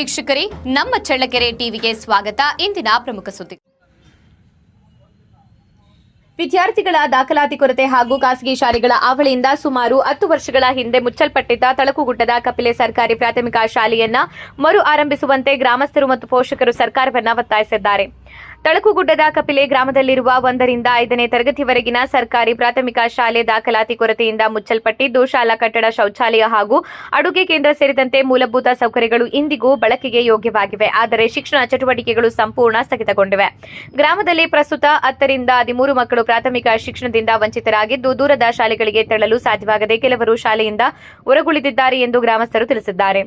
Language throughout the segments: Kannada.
ವೀಕ್ಷಕರೇ, ನಮ್ಮ ಚಳ್ಳಕೆರೆ ಟಿವಿಗೆ ಸ್ವಾಗತ. ಇಂದಿನ ಪ್ರಮುಖ ಸುದ್ದಿ. ವಿದ್ಯಾರ್ಥಿಗಳ ದಾಖಲಾತಿ ಕೊರತೆ ಹಾಗೂ ಖಾಸಗಿ ಶಾಲೆಗಳ ಅವಳಿಯಿಂದ ಸುಮಾರು 10 ವರ್ಷಗಳ ಹಿಂದೆ ಮುಚ್ಚಲ್ಪಟ್ಟಿದ್ದ ತಳಕುಗುಡ್ಡದ ಕಪಿಲೆ ಸರ್ಕಾರಿ ಪ್ರಾಥಮಿಕ ಶಾಲೆಯನ್ನ ಮರು ಆರಂಭಿಸುವಂತೆ ಗ್ರಾಮಸ್ಥರು ಮತ್ತು ಪೋಷಕರು ಸರ್ಕಾರವನ್ನ ಒತ್ತಾಯಿಸಿದ್ದಾರೆ. ತಳಕುಗುಡ್ಡದ ಕಪಿಲೆ ಗ್ರಾಮದಲ್ಲಿರುವ 1 ರಿಂದ 5ನೇ ತರಗತಿವರೆಗಿನ ಸರ್ಕಾರಿ ಪ್ರಾಥಮಿಕ ಶಾಲೆ ದಾಖಲಾತಿ ಕೊರತೆಯಿಂದ ಮುಚ್ಚಲ್ಪಟ್ಟಿದ್ದು, ಶಾಲಾ ಕಟ್ಟಡ, ಶೌಚಾಲಯ ಹಾಗೂ ಅಡುಗೆ ಕೇಂದ್ರ ಸೇರಿದಂತೆ ಮೂಲಭೂತ ಸೌಕರ್ಯಗಳು ಇಂದಿಗೂ ಬಳಕೆಗೆ ಯೋಗ್ಯವಾಗಿವೆ. ಆದರೆ ಶಿಕ್ಷಣ ಚಟುವಟಿಕೆಗಳು ಸಂಪೂರ್ಣ ಸ್ಥಗಿತಗೊಂಡಿವೆ. ಗ್ರಾಮದಲ್ಲಿ ಪ್ರಸ್ತುತ 10 ರಿಂದ 13 ಮಕ್ಕಳು ಪ್ರಾಥಮಿಕ ಶಿಕ್ಷಣದಿಂದ ವಂಚಿತರಾಗಿದ್ದು, ದೂರದ ಶಾಲೆಗಳಿಗೆ ತೆರಳಲು ಸಾಧ್ಯವಾಗದೆ ಕೆಲವರು ಶಾಲೆಯಿಂದ ಹೊರಗುಳಿದಿದ್ದಾರೆ ಎಂದು ಗ್ರಾಮಸ್ಥರು ತಿಳಿಸಿದ್ದಾರೆ.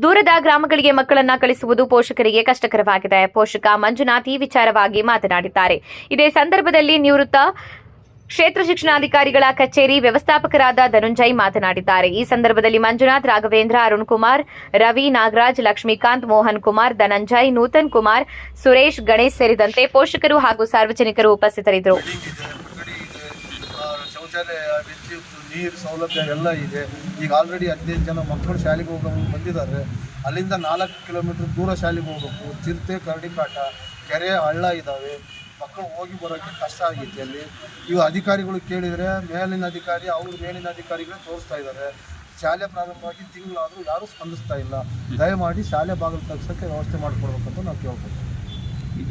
ದೂರದ ಗ್ರಾಮಗಳಿಗೆ ಮಕ್ಕಳನ್ನ ಕಳಿಸುವುದು ಪೋಷಕರಿಗೆ ಕಷ್ಟಕರವಾಗಿದೆ. ಪೋಷಕ ಮಂಜುನಾಥ್ ಈ ವಿಚಾರವಾಗಿ ಮಾತನಾಡಿದ್ದಾರೆ. ಇದೇ ಸಂದರ್ಭದಲ್ಲಿ ನಿವೃತ್ತ ಕ್ಷೇತ್ರ ಶಿಕ್ಷಣಾಧಿಕಾರಿಗಳ ಕಚೇರಿ ವ್ಯವಸ್ಥಾಪಕರಾದ ಧನುಂಜಯ್ ಮಾತನಾಡಿದ್ದಾರೆ. ಈ ಸಂದರ್ಭದಲ್ಲಿ ಮಂಜುನಾಥ್, ರಾಘವೇಂದ್ರ, ಅರುಣ್ ಕುಮಾರ್, ರವಿ, ನಾಗರಾಜ್, ಲಕ್ಷ್ಮೀಕಾಂತ್, ಮೋಹನ್ ಕುಮಾರ್, ಧನಂಜಯ್, ನೂತನ್ ಕುಮಾರ್, ಸುರೇಶ್, ಗಣೇಶ್ ಸೇರಿದಂತೆ ಪೋಷಕರು ಹಾಗೂ ಸಾರ್ವಜನಿಕರು ಉಪಸ್ಥಿತರಿದ್ದರು. ಶೌಚಾಲಯ, ವಿದ್ಯುತ್, ನೀರು ಸೌಲಭ್ಯ ಎಲ್ಲ ಇದೆ. ಈಗ ಆಲ್ರೆಡಿ 15 ಜನ ಮಕ್ಕಳು ಶಾಲೆಗೆ ಬಂದಿದ್ದಾರೆ. ಅಲ್ಲಿಂದ 4 ಕಿಲೋಮೀಟರ್ ದೂರ ಶಾಲೆಗೆ ಹೋಗಬೇಕು. ಚಿರತೆ, ಕರಡಿ ಕಾಟ, ಕೆರೆ, ಹಳ್ಳ ಇದ್ದಾವೆ. ಮಕ್ಕಳು ಹೋಗಿ ಬರೋಕ್ಕೆ ಕಷ್ಟ ಆಗಿತ್ತು. ಅಲ್ಲಿ ಇವು ಅಧಿಕಾರಿಗಳು ಕೇಳಿದರೆ ಮೇಲಿನ ಅಧಿಕಾರಿಗಳೇ ತೋರಿಸ್ತಾ ಇದ್ದಾರೆ. ಶಾಲೆ ಪ್ರಾರಂಭವಾಗಿ ತಿಂಗಳಾದರೂ ಯಾರೂ ಸ್ಪಂದಿಸ್ತಾ ಇಲ್ಲ. ದಯಮಾಡಿ ಶಾಲೆ ಬಾಗಿಲು ತೆಗ್ಸೋಕ್ಕೆ ವ್ಯವಸ್ಥೆ ಮಾಡಿಕೊಡ್ಬೇಕಂತ ನಾವು ಕೇಳ್ಬೋದು.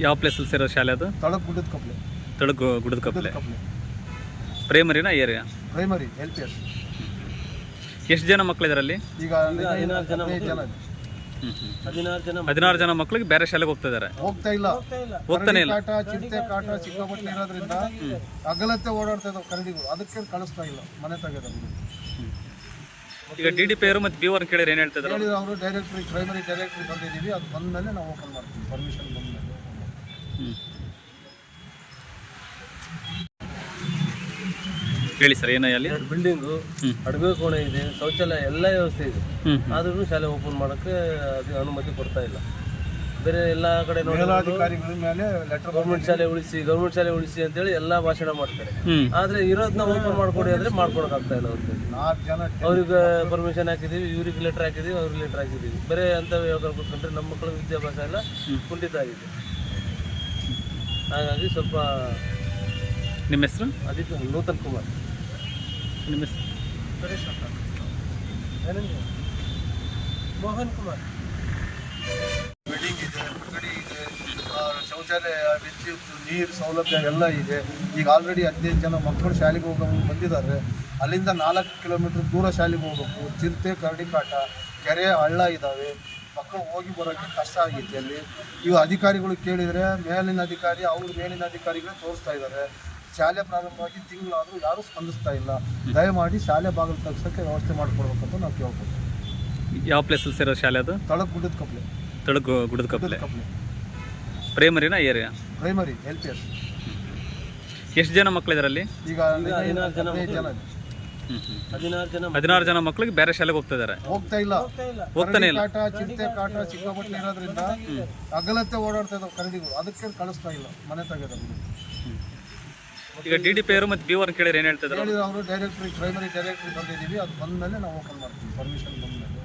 ಯಾವ ಪ್ಲೇಸಲ್ಲಿ ಸೇರೋ ಶಾಲೆ ಅದು? ತಳಕುಗುಡ್ಡದ ಕಪ್ಲೆ. ಪ್ರೈಮರಿನಾ ಏರಿಯಾ? Primary, LPS. ಎಷ್ಟು ಜನ ಮಕ್ಕಳಿದ್ದಾರೆ ಅಲ್ಲಿ? ಈಗ 16 ಜನ ಮಕ್ಕಳಿಗೆ ಬೇರೆ ಶಾಲೆಗೆ ಹೋಗ್ತಾ ಇದ್ದಾರೆ. ಹೋಗ್ತಾನೆ ಇಲ್ಲ. ಚಿರತೆ ಕಾಟ ಸಿಕ್ಕಾಪಟ್ಟೆ ಇರೋದ್ರಿಂದ ಅಗಲತ್ತೆ ಓಡಾಡ್ತಾ ಇದ್ದಾವೆ ಕರಡಿಗಳು. ಅದಕ್ಕೆ ಕಳಿಸ್ತಾ ಇಲ್ಲ. ಮನೆ ತೆಗೆದ ಈಗ DDP ಮತ್ತು BO ಕೇಳಿದ್ರೆ ಏನು ಹೇಳ್ತಿದ್ದಾರೆ? ಅವರು ಪ್ರೈಮರಿ ಡೈರೆಕ್ಟ್ರಿ ಬಂದಿದ್ದೀವಿ. ಅದು ಬಂದ ಮೇಲೆ ನಾವು ಓಪನ್ ಮಾಡ್ತೀವಿ. ಪರ್ಮಿಷನ್ ಬಂದ ಮೇಲೆ. ಹೇಳಿ ಸರ್, ಏನ ಅಲ್ಲಿ? ಬಿಲ್ಡಿಂಗು, ಅಡುಗೆ ಕೋಣೆ ಇದೆ, ಶೌಚಾಲಯ ಎಲ್ಲ ವ್ಯವಸ್ಥೆ ಇದೆ. ಆದ್ರೂ ಶಾಲೆ ಓಪನ್ ಮಾಡೋಕ್ಕೆ ಅದು ಅನುಮತಿ ಕೊಡ್ತಾ ಇಲ್ಲ. ಬೇರೆ ಎಲ್ಲ ಕಡೆ ಮೇಲಾಧಿಕಾರಿಗಳ ಮೇಲೆ ಗೌರ್ಮೆಂಟ್ ಶಾಲೆ ಉಳಿಸಿ ಅಂತೇಳಿ ಎಲ್ಲ ಭಾಷಣ ಮಾಡ್ತಾರೆ. ಆದ್ರೆ ಇರೋದನ್ನ ಓಪನ್ ಮಾಡ್ಕೊಡಿ ಅಂದ್ರೆ ಮಾಡ್ಕೊಡಕ್ ಆಗ್ತಾ ಇಲ್ಲ. ಅವ್ರಿಗೆ ಪರ್ಮಿಷನ್ ಹಾಕಿದೀವಿ, ಇವ್ರಿಗೆ ಲೆಟರ್ ಹಾಕಿದೀವಿ, ಅವ್ರಿಗೆ ಲೆಟರ್ ಹಾಕಿದೀವಿ. ಬೇರೆ ಅಂತ ಕೂತ್ಕೊಂಡ್ರೆ ನಮ್ಮ ಮಕ್ಕಳ ವಿದ್ಯಾಭ್ಯಾಸ ಎಲ್ಲ ಕುಂಠಿತ ಆಗಿದೆ. ಹಾಗಾಗಿ ಸ್ವಲ್ಪ. ನಿಮ್ಮ ಹೆಸರು? ಅದಕ್ಕೆ ನೂತನ್ ಕುಮಾರ್. ನಿಮ್ಮ ಹೆಸರು? ಸುರೇಶ್ ಅಂತ. ಮೋಹನ್ ಕುಮಾರ್. ಬಿಲ್ಡಿಂಗ್ ಇದೆ, ಅಂಗಡಿ ಇದೆ, ಶೌಚಾಲಯ, ವಿದ್ಯುತ್, ನೀರು ಸೌಲಭ್ಯ ಎಲ್ಲ ಇದೆ. ಈಗ ಆಲ್ರೆಡಿ 15 ಜನ ಮಕ್ಕಳು ಶಾಲೆಗೆ ಬಂದಿದ್ದಾರೆ. ಅಲ್ಲಿಂದ 4 ಕಿಲೋಮೀಟರ್ ದೂರ ಶಾಲೆಗೆ ಹೋಗಬೇಕು. ಚಿರತೆ, ಕರಡಿ ಕಾಟ, ಕೆರೆ, ಹಳ್ಳ ಇದ್ದಾವೆ. ಮಕ್ಕಳು ಹೋಗಿ ಬರೋಕ್ಕೆ ಕಷ್ಟ ಆಗಿತ್ತು. ಅಲ್ಲಿ ಇವು ಅಧಿಕಾರಿಗಳು ಕೇಳಿದರೆ ಮೇಲಿನ ಅಧಿಕಾರಿಗಳೇ ತೋರಿಸ್ತಾ ಇದ್ದಾರೆ. ಶಾಲೆ ಪ್ರಾರಂಭವಾಗಿ ತಿಂಗಳಾದರೂ ಯಾರೂ ಸ್ಪಂದಿಸ್ತಾ ಇಲ್ಲ. ದಯಮಾಡಿ ಶಾಲೆ ಬಾಗಿಲು ತೆಗ್ಸೋಕ್ಕೆ ವ್ಯವಸ್ಥೆ ಮಾಡಿಕೊಡ್ಬೇಕಂತ ನಾವು ಕೇಳ್ಬೋದು. ಯಾವ ಪ್ಲೇಸಲ್ಲಿ ಸೇರೋ ಶಾಲೆ ಅದು? ತಳಕುಗುಡ್ಡದ ಕಪ್ಲೆ. ಪ್ರೈಮರಿನಾ ಏರಿಯಾ? Primary, LPS. ಎಷ್ಟು ಜನ ಮಕ್ಕಳಿದ್ದಾರೆ ಅಲ್ಲಿ? ಈಗ 16 ಜನ ಮಕ್ಕಳಿಗೆ ಬೇರೆ ಶಾಲೆಗೆ ಹೋಗ್ತಾ ಇದ್ದಾರೆ. ಹೋಗ್ತಾನೆ ಇಲ್ಲ. ಚಿರತೆ ಕಾಟ ಸಿಕ್ಕಾಪಟ್ಟೆ ಇರೋದ್ರಿಂದ ಅಗಲತ್ತೆ ಓಡಾಡ್ತಾ ಇದ್ದಾವೆ ಕರಡಿಗಳು. ಅದಕ್ಕೆ ಕಳಿಸ್ತಾ ಇಲ್ಲ. ಮನೆ ತೆಗೆದ ಈಗ DDP ಮತ್ತು BO ಕೇಳಿದ್ರೆ ಏನು ಹೇಳ್ತಿದ್ದಾರೆ? ಅವರು ಪ್ರೈಮರಿ ಡೈರೆಕ್ಟ್ರಿ ಬಂದಿದ್ದೀವಿ. ಅದು ಬಂದ ಮೇಲೆ ನಾವು ಓಪನ್ ಮಾಡ್ತೀವಿ. ಪರ್ಮಿಷನ್ ಬಂದ ಮೇಲೆ.